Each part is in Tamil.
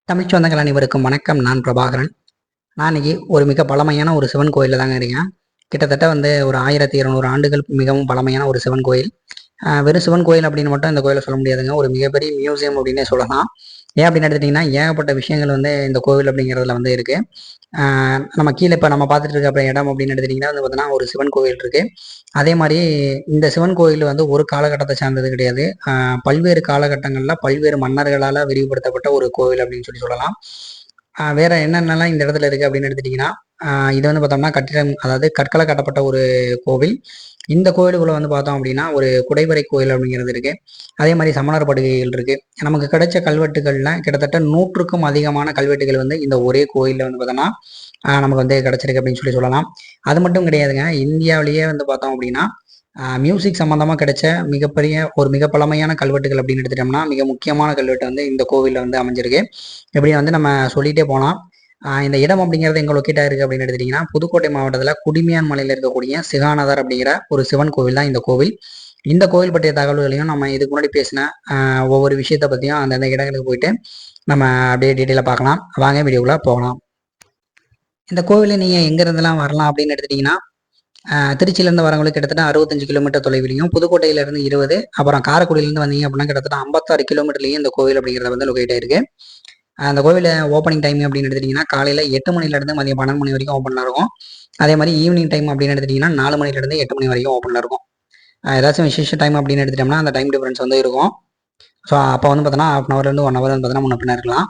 தமிழ் சொந்தங்கள் அனைவருக்கும் வணக்கம். நான் பிரபாகரன். நான் இன்னைக்கு ஒரு மிக பழமையான ஒரு சிவன் கோயிலில் தாங்க இருக்கேன். கிட்டத்தட்ட ஒரு 1200 ஆண்டுகள் மிகவும் பழமையான ஒரு சிவன் கோயில். வெறும் சிவன் கோயில் அப்படின்னு மட்டும் இந்த கோயிலை சொல்ல முடியாதுங்க. ஒரு மிகப்பெரிய மியூசியம் அப்படின்னே சொல்லலாம். ஏன் அப்படின்னு எடுத்துட்டிங்கன்னா ஏகப்பட்ட விஷயங்கள் இந்த கோவில் அப்படிங்கிறதுல இருக்கு. நம்ம கீழே இப்போ நம்ம பார்த்துட்டு இருக்க இடம் அப்படின்னு எடுத்துட்டிங்கன்னா பார்த்தீங்கன்னா ஒரு சிவன் கோவில் இருக்கு. அதே மாதிரி இந்த சிவன் கோயில் ஒரு காலகட்டத்தை சார்ந்தது கிடையாது. பல்வேறு காலகட்டங்களில் பல்வேறு மன்னர்களால் விரிவுபடுத்தப்பட்ட ஒரு கோவில் அப்படின்னு சொல்லலாம். வேற என்னென்னலாம் இந்த இடத்துல இருக்கு அப்படின்னு எடுத்துட்டிங்கன்னா இது பார்த்தோம்னா கட்டிடம், அதாவது கற்களை கட்டப்பட்ட ஒரு கோவில். இந்த கோயிலுக்குள்ள பார்த்தோம் அப்படின்னா ஒரு குடைவரை கோயில் அப்படிங்கிறது இருக்கு. அதே மாதிரி சமணர் படுகைகள் இருக்கு. நமக்கு கிடைச்ச கல்வெட்டுகள்ல கிட்டத்தட்ட 100க்கும் அதிகமான கல்வெட்டுகள் இந்த ஒரே கோயில்ல பார்த்தோம்னா நமக்கு கிடைச்சிருக்கு அப்படின்னு சொல்லலாம். அது மட்டும் கிடையாதுங்க. இந்தியாவிலேயே பார்த்தோம் அப்படின்னா மியூசிக் சம்பந்தமா கிடைச்ச மிக பழமையான கல்வெட்டுகள் அப்படின்னு எடுத்துட்டோம்னா மிக முக்கியமான கல்வெட்டு இந்த கோவில்ல அமைஞ்சிருக்கு. இப்படி நம்ம சொல்லிட்டே போகலாம். இந்த இடம் அப்படிங்கிறது எங்க லொக்கேட் ஆயிருக்கு அப்படின்னு எடுத்துட்டீங்கன்னா புதுக்கோட்டை மாவட்டத்தில் குடிமியான் மலையில் இருக்கக்கூடிய சிகானதர் அப்படிங்கிற ஒரு சிவன் கோவில் தான் இந்த கோவில். இந்த கோவில் பற்றிய தகவல்களையும் நம்ம இதுக்கு முன்னாடி பேசின ஒவ்வொரு விஷயத்த பற்றியும் அந்தந்த இடங்களுக்கு போயிட்டு நம்ம அப்படியே டீட்டெயிலாக பார்க்கலாம். வாங்க வீடியோக்குள்ள போகலாம். இந்த கோவிலில் நீங்கள் எங்கேருந்துலாம் வரலாம் அப்படின்னு எடுத்துட்டிங்கன்னா திருச்சியிலேருந்து வரவங்களுக்கு கிட்டத்தட்ட 65 கிலோமீட்டர் தொலைவிலையும், புதுக்கோட்டையிலேருந்து 20, அப்புறம் காரைக்குடியிலேருந்து வந்தீங்க அப்படின்னா கிட்டத்தட்ட 56 கிலோமீட்டர்லையும் இந்த கோவில் அப்படிங்கிறத லொக்கேட் ஆயிருக்கு. அந்த கோவில் ஓப்பனிங் டைம் அப்படின்னு எடுத்துட்டிங்கன்னா காலையில் 8 மணிலேருந்து மதியம் 12 மணி வரைக்கும் ஓப்பனில் இருக்கும். அதே மாதிரி ஈவினிங் டைம் அப்படின்னு எடுத்துட்டிங்கன்னா 4 மணிலேருந்து 8 மணி வரைக்கும் ஓப்பனில் இருக்கும். ஏதாச்சும் விசேஷ டைம் அப்படின்னு எடுத்துட்டோம்னா அந்த டைம் டிஃபரன்ஸ் இருக்கும். ஸோ அப்போ பார்த்தோன்னா ½ ஹவர்லேருந்து 1 ஹவர் பார்த்தோன்னா முன்ன பின்ன இருக்கலாம்.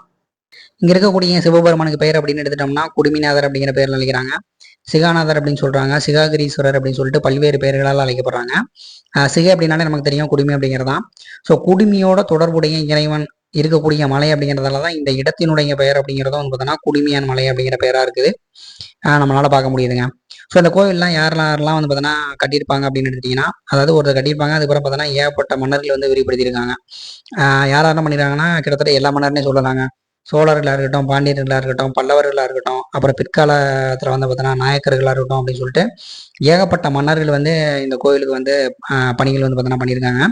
இங்கே இருக்கக்கூடிய சிவபெருமானுக்கு பெயர் அப்படின்னு எடுத்துட்டோம்னா குடுமிநாதர் அப்படிங்கிற பேரில் அழைக்கிறாங்க. சிகாநாதர் அப்படின்னு சொல்கிறாங்க. சிகாகிரீஸ்வரர் அப்படின்னு சொல்லிட்டு பல்வேறு பெயர்களால் அழைக்கப்படுறாங்க. சிகை அப்படின்னாலே நமக்கு தெரியும் குடுமி அப்படிங்கிறதான். ஸோ குடுமியோட தொடர்புடைய இறைவன் இருக்கக்கூடிய மலை அப்படிங்கிறதால தான் இந்த இடத்தினுடைய பெயர் அப்படிங்கிறதும் பார்த்தோன்னா குடுமியான் மலை அப்படிங்கிற பெயராக இருக்குது. நம்மளால பார்க்க முடியுதுங்க. ஸோ இந்த கோவில்லாம் யாரெல்லாம் பார்த்தோன்னா கட்டியிருப்பாங்க அப்படின்னு எடுத்துட்டிங்கன்னா, அதாவது ஒருத்தர் கட்டியிருப்பாங்க. அதுக்கப்புறம் பார்த்தோன்னா ஏகப்பட்ட மன்னர்கள் விரிவுபடுத்தியிருக்காங்க. யாரெல்லாம் பண்ணியிருக்காங்கன்னா கிட்டத்தட்ட எல்லா மன்னர்னே சொல்லலாங்க. சோழர்களாக இருக்கட்டும், பாண்டியர்களாக இருக்கட்டும், பல்லவர்களாக இருக்கட்டும், அப்புறம் பிற்காலத்தில் பார்த்தோன்னா நாயக்கர்களாக இருக்கட்டும் அப்படின்னு சொல்லிட்டு ஏகப்பட்ட மன்னர்கள் இந்த கோவிலுக்கு பணிகள் பார்த்தோன்னா பண்ணியிருக்காங்க.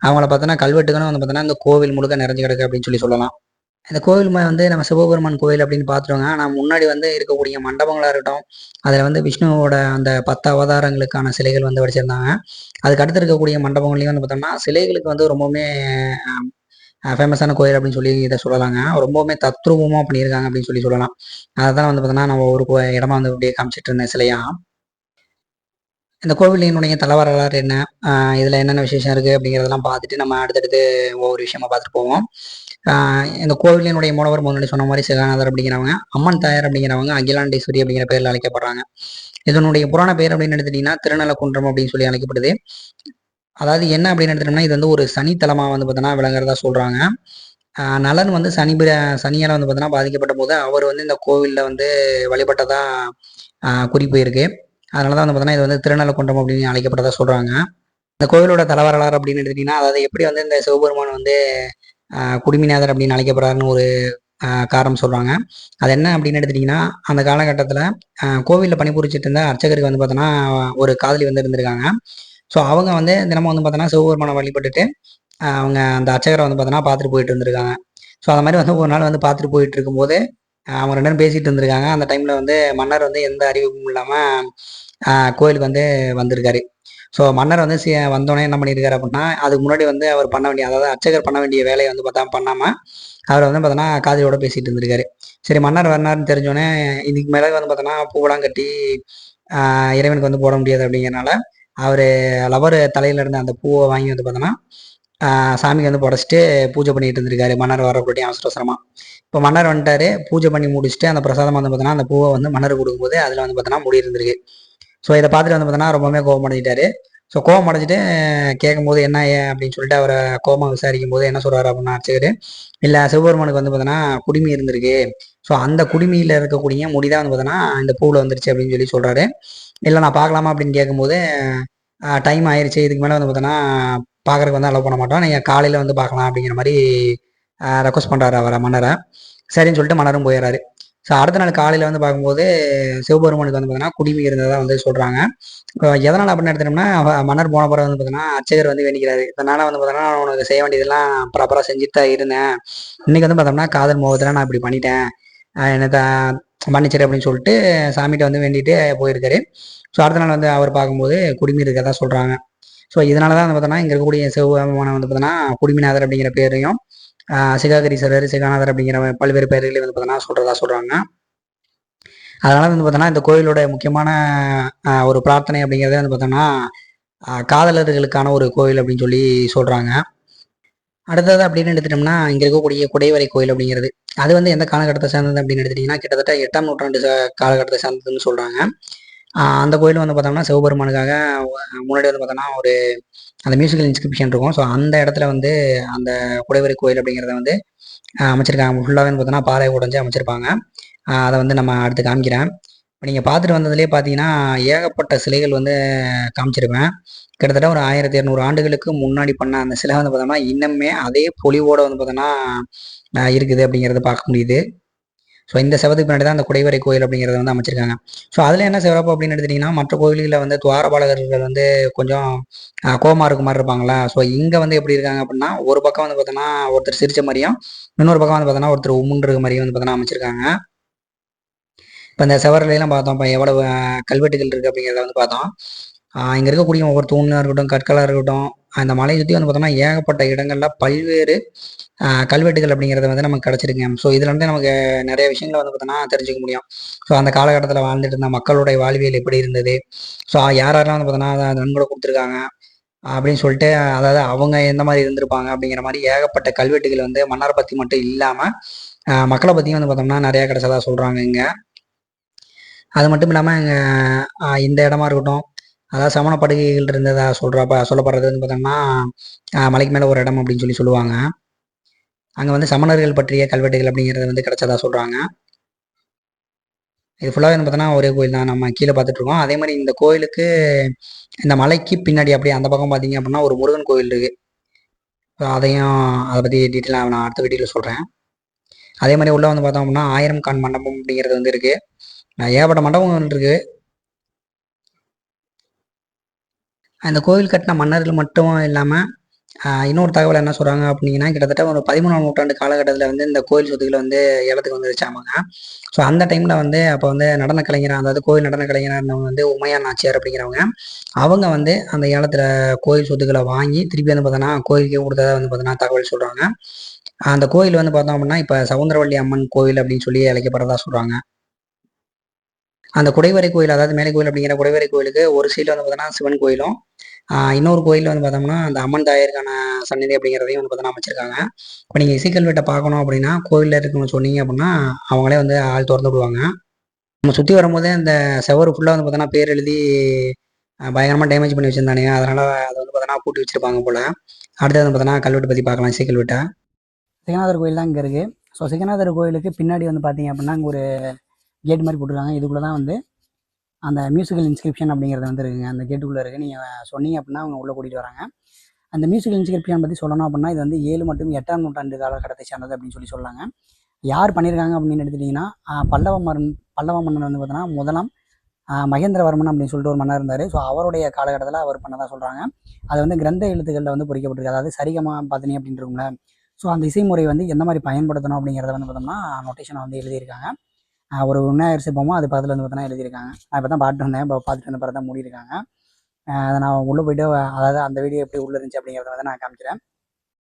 அவங்கள பார்த்தோன்னா கல்வெட்டுகளும் பார்த்தோன்னா இந்த கோவில் முழுக்க நிறைஞ்சு கிடக்கு அப்படின்னு சொல்லலாம். இந்த கோவில் நம்ம சிவபெருமான் கோவில் அப்படின்னு பார்த்துருவாங்க. ஆனால் முன்னாடி இருக்கக்கூடிய மண்டபங்களாக இருக்கட்டும், அதில் விஷ்ணுவோட அந்த 10 அவதாரங்களுக்கான சிலைகள் வடிச்சிருந்தாங்க. அதுக்கு அடுத்து இருக்கக்கூடிய மண்டபங்களையும் பார்த்தோம்னா சிலைகளுக்கு ரொம்பவுமே ஃபேமஸான கோயில் அப்படின்னு சொல்லி இதை சொல்லலாங்க. ரொம்பவுமே தத்ரூபமாக பண்ணியிருக்காங்க அப்படின்னு சொல்லலாம். அதை தான் பார்த்தோன்னா நம்ம ஒரு இடமா அப்படியே காமிச்சிட்டு இருந்தேன் சிலையா. இந்த கோவிலினுடைய தல வரலாறு என்ன, இதில் என்னென்ன விசேஷம் இருக்குது அப்படிங்கிறதெல்லாம் பார்த்துட்டு நம்ம அடுத்தடுத்து ஒவ்வொரு விஷயமா பார்த்துட்டு போவோம். இந்த கோவிலினுடைய மூலவர் முன்னாடி சொன்ன மாதிரி சிகாநாதர் அப்படிங்கிறவங்க, அம்மன் தாயார் அப்படிங்கிறவங்க அகிலாண்டேஸ்வரி அப்படிங்கிற பேரில் அழைக்கப்படுறாங்க. இதனுடைய புராண பேர் அப்படின்னு எடுத்துட்டிங்கன்னா திருநலக்குன்றம் அப்படின்னு சொல்லி அழைக்கப்படுது. அதாவது என்ன அப்படின்னு எடுத்துட்டோம்னா இது ஒரு சனித்தலமாக பார்த்தோன்னா விளங்குறதா சொல்கிறாங்க. நலன் சனியால் பார்த்தோன்னா பாதிக்கப்பட்ட போது அவர் இந்த கோவிலில் வழிபட்டதா குறிப்பு இருக்குது. அதனால தான் பார்த்தோன்னா இது திருநலக்குன்றம் அப்படின்னு அழைக்கப்பட்டதா சொல்கிறாங்க. இந்த கோவிலோட தலவரலாறு அப்படின்னு எடுத்துட்டிங்கன்னா அதாவது எப்படி இந்த சிவபெருமான் குடுமிநாதர் அப்படின்னு அழைக்கப்படுறாருன்னு ஒரு காரணம் சொல்கிறாங்க. அது என்ன அப்படின்னு எடுத்துட்டிங்கன்னா அந்த காலகட்டத்தில் கோவிலில் பணிபுரிச்சிட்டு இருந்த அர்ச்சகருக்கு பார்த்தோன்னா ஒரு காதலி இருந்திருக்காங்க. ஸோ அவங்க தினமும் பார்த்தோன்னா சிவபெருமானை வழிபட்டுட்டு அவங்க அந்த அர்ச்சகரை பார்த்தோன்னா பார்த்துட்டு போயிட்டு இருந்திருக்காங்க. ஸோ அந்த மாதிரி ஒரு நாள் பார்த்துட்டு போயிட்டு இருக்கும்போது அவங்க 2 பேரும் பேசிகிட்டு இருந்திருக்காங்க. அந்த டைமில் மன்னர் எந்த அறிவிப்பும் இல்லாமல் கோயிலுக்கு வந்திருக்காரு. ஸோ மன்னர் வந்தோடனே என்ன பண்ணியிருக்காரு அப்படின்னா அதுக்கு முன்னாடி அவர் பண்ண வேண்டிய, அதாவது அர்ச்சகர் பண்ண வேண்டிய வேலையை பண்ணாமல் அவர் பார்த்தோன்னா காதலியோட பேசிகிட்டு இருந்திருக்காரு. சரி, மன்னர் வரனாருன்னு தெரிஞ்சோடனே இதுக்கு மேலே பார்த்தோன்னா பூவெல்லாம் கட்டி இறைவனுக்கு போட முடியாது அப்படிங்கிறனால அவர் லவர் தலையில் இருந்த அந்த பூவை வாங்கி பார்த்தோன்னா சாமிக்கு புடச்சிட்டு பூஜை பண்ணிட்டு இருந்திருக்காரு. மன்னர் வரக்கூடிய அவசர அவசரமாக. இப்போ மன்னர் வந்துட்டாரு. பூஜை பண்ணி முடிச்சுட்டு அந்த பிரசாதம் பார்த்தோன்னா அந்த பூவை மன்னர் கொடுக்கும்போது அதில் பார்த்தோன்னா முடி இருந்திருக்கு. ஸோ இதை பார்த்துட்டு பார்த்தோன்னா ரொம்பவே கோபம் அடைஞ்சிட்டாரு. ஸோ கோபம் அடைஞ்சிட்டு கேட்கும்போது என்ன ஏன் அப்படின்னு சொல்லிட்டு அவரை கோபம் விசாரிக்கும் போது என்ன சொல்கிறாரு அப்படின்னா அர்ச்சகர், இல்லை சிவபெருமானுக்கு பார்த்தோன்னா குடுமி இருந்திருக்கு. ஸோ அந்த குடுமியில் இருக்கக்கூடிய முடிதான் பார்த்தோன்னா இந்த பூவில் வந்துருச்சு அப்படின்னு சொல்லி சொல்கிறாரு. இல்லை நான் பார்க்கலாமா அப்படின்னு கேட்கும்போது டைம் ஆயிடுச்சு, இதுக்கு மேலே பார்த்தோன்னா பார்க்குறதுக்கு அலோவ் பண்ண மாட்டோம், நீங்கள் காலையில் பார்க்கலாம் அப்படிங்கிற மாதிரி ரெக்வஸ்ட் பண்ணுறாரு அவரை, மன்னரை. சரின்னு சொல்லிட்டு மன்னரும் போயிடுறாரு. ஸோ அடுத்த நாள் காலையில் வந்து பார்க்கும்போது சிவபெருமானுக்கு வந்து பார்த்தீங்கன்னா குடிமி இருந்ததாக வந்து சொல்கிறாங்க. இப்போ எதனால் அப்படின்னு எடுத்துட்டோம்னா மன்னர் போன பிறகு வந்து பார்த்தீங்கன்னா அர்ச்சகர் வந்து வேண்டிக்கிறாரு. இதனால் வந்து பார்த்தோன்னா உனக்கு செய்ய வேண்டியதெல்லாம் ப்ராப்பராக செஞ்சுட்டு தான் இருந்தேன். இன்றைக்கி வந்து பார்த்தோம்னா காதல் மோகத்தில் நான் இப்படி பண்ணிட்டேன், என்னை மன்னிச்சிரு அப்படின்னு சொல்லிட்டு சாமிகிட்ட வந்து வேண்டிட்டு போயிருக்காரு. ஸோ அடுத்த நாள் வந்து அவர் பார்க்கும்போது குடிமி இருக்கதான் சொல்கிறாங்க. ஸோ இதனால தான் வந்து பார்த்தோன்னா இங்கே இருக்கக்கூடிய சிவபெருமானை வந்து பார்த்தோன்னா குடிமிநாதர் அப்படிங்கிற பேரையும் சிகாகரீஸ்வரர், சிகாநாதர் அப்படிங்கிற பல்வேறு பெயர்களையும் வந்து பார்த்தோன்னா சொல்கிறதா சொல்கிறாங்க. அதனால வந்து பார்த்தோன்னா இந்த கோயிலோட முக்கியமான ஒரு பிரார்த்தனை அப்படிங்கிறதே வந்து பார்த்தோன்னா காதலர்களுக்கான ஒரு கோயில் அப்படின்னு சொல்லி சொல்கிறாங்க. அடுத்தது அப்படின்னு எடுத்துட்டோம்னா இங்கே இருக்கக்கூடிய குடைவரை கோயில் அப்படிங்கிறது அது வந்து எந்த காலகட்டத்தை சார்ந்தது அப்படின்னு எடுத்துட்டிங்கன்னா கிட்டத்தட்ட 8ஆம் நூற்றாண்டு காலகட்டத்தை சார்ந்ததுன்னு சொல்கிறாங்க. அந்த கோயில் வந்து பார்த்தோம்னா சிவபெருமானுக்காக முன்னாடி வந்து பார்த்தோன்னா ஒரு அந்த மியூசிக்கல் இன்ஸ்கிரிப்ஷன் இருக்கும். ஸோ அந்த இடத்துல வந்து அந்த குடைவரை கோயில் அப்படிங்கிறத வந்து அமைச்சிருக்காங்க. ஃபுல்லாகவே வந்து பார்த்தோன்னா பாறை உடைஞ்சு அமைச்சிருப்பாங்க. அதை வந்து நம்ம அடுத்து காமிக்கிறேன். இப்போ நீங்கள் பார்த்துட்டு வந்ததுலேயே பார்த்தீங்கன்னா ஏகப்பட்ட சிலைகள் வந்து காமிச்சிருப்பேன். கிட்டத்தட்ட ஒரு 1200 ஆண்டுகளுக்கு முன்னாடி பண்ண அந்த சிலை வந்து பார்த்தோம்னா இன்னுமே அதே பொலிவோட வந்து பார்த்தோன்னா இருக்குது அப்படிங்கிறத பார்க்க முடியுது. ஸோ இந்த செவத்துக்கு பின்னாடி தான் அந்த குடைவரை கோயில் அப்படிங்கிறத வந்து அமைச்சிருக்காங்க. ஸோ அதில் என்ன சிறப்பு அப்படின்னு எடுத்துட்டிங்கன்னா மற்ற கோயில்களில் வந்து துவாரபாலகர்கள் வந்து கொஞ்சம் கோமா இருக்க மாதிரி இருப்பாங்களா. ஸோ இங்கே வந்து எப்படி இருக்காங்க அப்படின்னா ஒரு பக்கம் வந்து பார்த்தோன்னா ஒருத்தர் சிரிச்ச மாதிரியும் இன்னொரு பக்கம் வந்து பார்த்தோன்னா ஒருத்தர் உம்முன்ற மாதிரியும் வந்து பார்த்தோன்னா அமைச்சிருக்காங்க. இப்போ இந்த செவர்லாம் பார்த்தோம். இப்போ எவ்வளவு கல்வெட்டுகள் இருக்குது அப்படிங்கிறத வந்து பார்த்தோம். இங்கே இருக்கக்கூடிய ஒவ்வொரு தூணாக இருக்கட்டும், கற்களாக இருக்கட்டும், அந்த மலையை சுற்றி வந்து பார்த்தோம்னா ஏகப்பட்ட இடங்களில் பல்வேறு கல்வெட்டுகள் அப்படிங்கிறது வந்து நமக்கு கிடச்சிருங்க. ஸோ இதில் வந்து நமக்கு நிறைய விஷயங்களை வந்து பார்த்தோன்னா தெரிஞ்சுக்க முடியும். ஸோ அந்த காலகட்டத்தில் வாழ்ந்துட்டு இருந்த மக்களுடைய வாழ்வியல் எப்படி இருந்தது, ஸோ யாரெல்லாம் வந்து பார்த்தோன்னா அதை நன்கொடை கொடுத்துருக்காங்க அப்படின்னு சொல்லிட்டு, அதாவது அவங்க எந்த மாதிரி இருந்திருப்பாங்க அப்படிங்கிற மாதிரி ஏகப்பட்ட கல்வெட்டுகள் வந்து மன்னரை பற்றி மட்டும் இல்லாமல் மக்களை பற்றியும் வந்து பார்த்தோம்னா நிறையா கிடைச்சதா சொல்கிறாங்க இங்கே. அது மட்டும் இல்லாமல் இங்கே இந்த இடமா இருக்கட்டும், அதாவது சமண படுகைகள் இருந்ததா சொல்லப்படுறது வந்து பார்த்தோம்னா மலைக்கு மேலே ஒரு இடம் அப்படின்னு சொல்லி சொல்லுவாங்க. அங்கே வந்து சமணர்கள் பற்றிய கல்வெட்டுகள் அப்படிங்கிறது வந்து கிடைச்சதா சொல்கிறாங்க. இது ஃபுல்லாகவே வந்து பார்த்தோன்னா ஒரே கோயில் தான் நம்ம கீழே பார்த்துட்ருக்கோம். அதே மாதிரி இந்த கோயிலுக்கு இந்த மலைக்கு பின்னாடி அப்படியே அந்த பக்கம் பார்த்தீங்க அப்படின்னா ஒரு முருகன் கோயில் இருக்குது. ஸோ அதையும் அதை பற்றி டீட்டெயிலாக நான் அடுத்த வீடியோவில் சொல்கிறேன். அதே மாதிரி உள்ளே வந்து பார்த்தோம் அப்படின்னா 1000 கான் மண்டபம் அப்படிங்கிறது வந்து இருக்குது. ஏகப்பட்ட மண்டபங்கள் இருக்குது. அந்த கோவில் கட்டின மன்னர்கள் மட்டும் இல்லாமல் இன்னொரு தகவல் என்ன சொல்கிறாங்க அப்படின்னா கிட்டத்தட்ட ஒரு 13ஆம் நூற்றாண்டு காலகட்டத்தில் வந்து இந்த கோயில் சொத்துக்களை வந்து ஏலத்துக்கு வந்துருச்சாமாங்க. ஸோ அந்த டைமில் வந்து அப்போ வந்து நடன கலைஞர், அதாவது கோயில் நடன கலைஞராக இருந்தவங்க வந்து உமையா நாச்சியார் அப்படிங்கிறவங்க அவங்க வந்து அந்த ஏலத்தில் கோயில் சொத்துக்களை வாங்கி திருப்பி வந்து பார்த்தோன்னா கோயிலுக்கே கொடுத்ததாக வந்து பார்த்தோன்னா தகவல் சொல்கிறாங்க. அந்த கோயில் வந்து பார்த்தோம் அப்படின்னா இப்போ சவுந்தரவள்ளி அம்மன் கோயில் அப்படின்னு சொல்லி அழைக்கப்படுறதா சொல்கிறாங்க. அந்த குடைவரை கோயில், அதாவது மேலை கோயில் அப்படிங்கிற குடைவரை கோயிலுக்கு ஒரு சைடில் வந்து பார்த்தோன்னா சிவன் கோயிலும், இன்னொரு கோயில் வந்து பார்த்தோம்னா அந்த அம்மன் தாயாருக்கான சன்னதி அப்படிங்கிறதையும் வந்து பார்த்தோன்னா அமைச்சிருக்காங்க. இப்போ நீங்கள் இசைக்கல்வெட்டை பார்க்கணும் அப்படின்னா கோயிலில் இருக்குன்னு சொன்னீங்க அப்படின்னா அவங்களே வந்து ஆள் திறந்து விடுவாங்க. நம்ம சுற்றி வரும்போதே அந்த செவரு ஃபுல்லாக வந்து பார்த்தோன்னா பேர் எழுதி பயங்கரமாக டேமேஜ் பண்ணி வச்சுருந்தானுங்க. அதனால் அதை வந்து பார்த்தோன்னா பூட்டி வச்சுருப்பாங்க போல். அடுத்தது வந்து பார்த்தோன்னா கல்வெட்டு பற்றி பார்க்கலாம். இசைக்கல்வெட்டை சிகநாதர் கோயில் தான் இங்கே இருக்குது. ஸோ சிகநாதர் கோயிலுக்கு பின்னாடி வந்து பார்த்தீங்க அப்படின்னா இங்கே ஒரு கேட் மாதிரி போட்டிருக்காங்க. இதுக்குள்ளே தான் வந்து அந்த மியூசிக்கல் இன்ஸ்கிரிப்ஷன் அப்படிங்கிறது வந்து இருக்குங்க. அந்த கேட்டுக்குள்ளே இருக்குது. நீங்கள் சொன்னீங்க அப்படின்னா அவங்க உள்ளே கூட்டிகிட்டு வராங்க. அந்த மியூசிக்கல் இன்ஸ்கிரிப்ஷன் பற்றி சொல்லணும் அப்படின்னா இது வந்து 7 மற்றும் 8ஆம் நூற்றாண்டு காலகட்டத்தை சேர்ந்தது அப்படின்னு சொல்லி சொல்லாங்க. யார் பண்ணியிருக்காங்க அப்படின்னு எடுத்துட்டிங்கன்னா பல்லவ மன்னன் வந்து பார்த்தோன்னா முதலாம் மகேந்திரவர்மன் அப்படின்னு சொல்லிட்டு ஒரு மன்னர் இருந்தார். ஸோ அவருடைய காலகட்டத்தில் அவர் பண்ணதாக சொல்கிறாங்க. அது வந்து கிரந்த எழுத்துக்களில் வந்து பொறிக்கப்பட்டிருக்கு. அதாவது சரிகமா பதனி அப்படின்னு இருக்கும்ல. ஸோ அந்த இசைமுறை வந்து எந்த மாதிரி பயன்படுத்தணும் அப்படிங்கிறத வந்து பார்த்தோம்னா நோட்டேஷனை வந்து எழுதியிருக்காங்க. ஒரு விநாயகர் சிற்பமோ அது பக்கத்தில் வந்து பார்த்தோன்னா எழுதியிருக்காங்க. நான் இப்போ தான் பார்த்துட்டு வந்தேன். இப்போ பார்த்துட்டு வந்த பிறகு தான் மூடியிருக்காங்க. அதை நான் உள்ளே போய்ட்டு அதாவது அந்த வீடியோ எப்படி உள்ளே இருந்துச்சு அப்படிங்கிறத வந்து நான் காமிக்கிறேன்.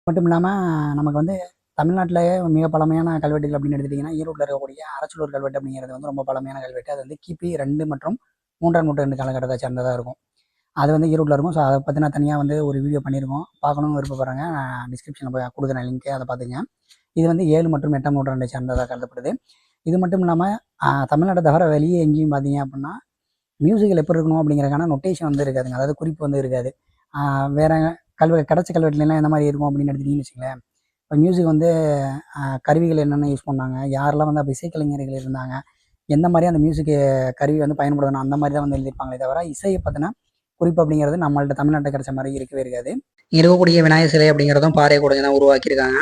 மட்டும் இல்லாமல் நமக்கு வந்து தமிழ்நாட்டிலேயே மிக பழமையான கல்வெட்டுகள் அப்படின்னு எடுத்துட்டிங்கன்னா ஈரோட்டில் இருக்கக்கூடிய அரச்சலூர் கல்வெட்டு அப்படிங்கிறது வந்து ரொம்ப பழமையான கல்வெட்டு. அது வந்து கிபி 2 மற்றும் 3ஆம் நூற்றாண்டு காலகட்டத்தை சேர்ந்ததாக இருக்கும். அது வந்து ஈரோட்டில் இருக்கும். ஸோ அதை பற்றி நான் தனியாக வந்து ஒரு வீடியோ பண்ணியிருக்கோம். பார்க்கணுன்னு விருப்பப்படுறாங்க, நான் டிஸ்கிரிப்ஷனில் போய் கொடுக்குறேன் லிங்க்கு, அதை பார்த்துங்க. இது வந்து 7 மற்றும் 8ஆம் நூற்றாண்டை சேர்ந்ததாக கருதப்படுது. இது மட்டும் இல்லாமல் தமிழ்நாட்டை தவிர வெளியே எங்கேயும் பார்த்தீங்க அப்படின்னா மியூசிக்கில் எப்படி இருக்கணும் அப்படிங்கிறக்கான நொட்டேஷன் வந்து இருக்காதுங்க. அதாவது குறிப்பு வந்து இருக்காது. வேறு கிடச்ச கல்வெட்டுலாம் எந்த மாதிரி இருக்கும் அப்படின்னு எடுத்துட்டிங்கன்னு வச்சுங்களேன். இப்போ மியூசிக் வந்து கருவிகள் என்னென்ன யூஸ் பண்ணாங்க, யாரெல்லாம் வந்து அப்போ இசைக்கலைஞர்கள் இருந்தாங்க, எந்த மாதிரி அந்த மியூசிக்கு கருவி வந்து பயன்படுத்தணும், அந்த மாதிரி தான் வந்து எழுதியிருப்பாங்களே தவிர இசையை பற்றின குறிப்பு அப்படிங்கிறது நம்மள்ட்ட தமிழ்நாட்டை கிடைச்ச மாதிரி இருக்கவே இருக்காது. இருக்கக்கூடிய விநாயகர் சிலை அப்படிங்கிறதும் பாறை கூட தான் உருவாக்கியிருக்காங்க.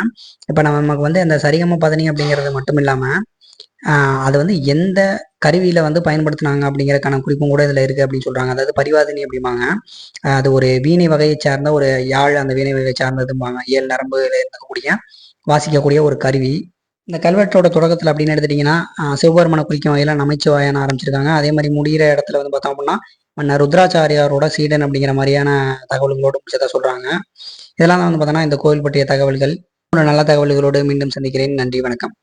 இப்போ நமக்கு வந்து அந்த சரிகம பதனி அப்படிங்கிறது மட்டும் இல்லாமல் அது வந்து எந்த கருவியில் வந்து பயன்படுத்தினாங்க அப்படிங்கிறதுக்கான குறிப்பும் கூட இதில் இருக்குது அப்படின்னு சொல்கிறாங்க. அதாவது பரிவாதினி அப்படிம்பாங்க. அது ஒரு வீணை வகையை சார்ந்த ஒரு யாழ், அந்த வீணை வகையை சார்ந்ததும்பாங்க. 7 நரம்புல இருக்கக்கூடிய வாசிக்கக்கூடிய ஒரு கருவி. இந்த கல்வெட்டோட தொடக்கத்தில் அப்படின்னு எடுத்துட்டிங்கன்னா சிவபெருமனை குறிக்கும் வகையில் நமச்சிவாயன்னு ஆரம்பிச்சிருக்காங்க. அதே மாதிரி முடிகிற இடத்துல வந்து பார்த்தோம் அப்படின்னா மன்னர் ருத்ராச்சாரியாரோட சீடன் அப்படிங்கிற மாதிரியான தகவல்களோடு முடிச்சதாக சொல்கிறாங்க. இதெல்லாம் தான் வந்து பார்த்தோன்னா இந்த கோவில் பற்றிய தகவல்கள். ஒரு நல்ல தகவல்களோடு மீண்டும் சந்திக்கிறேன். நன்றி, வணக்கம்.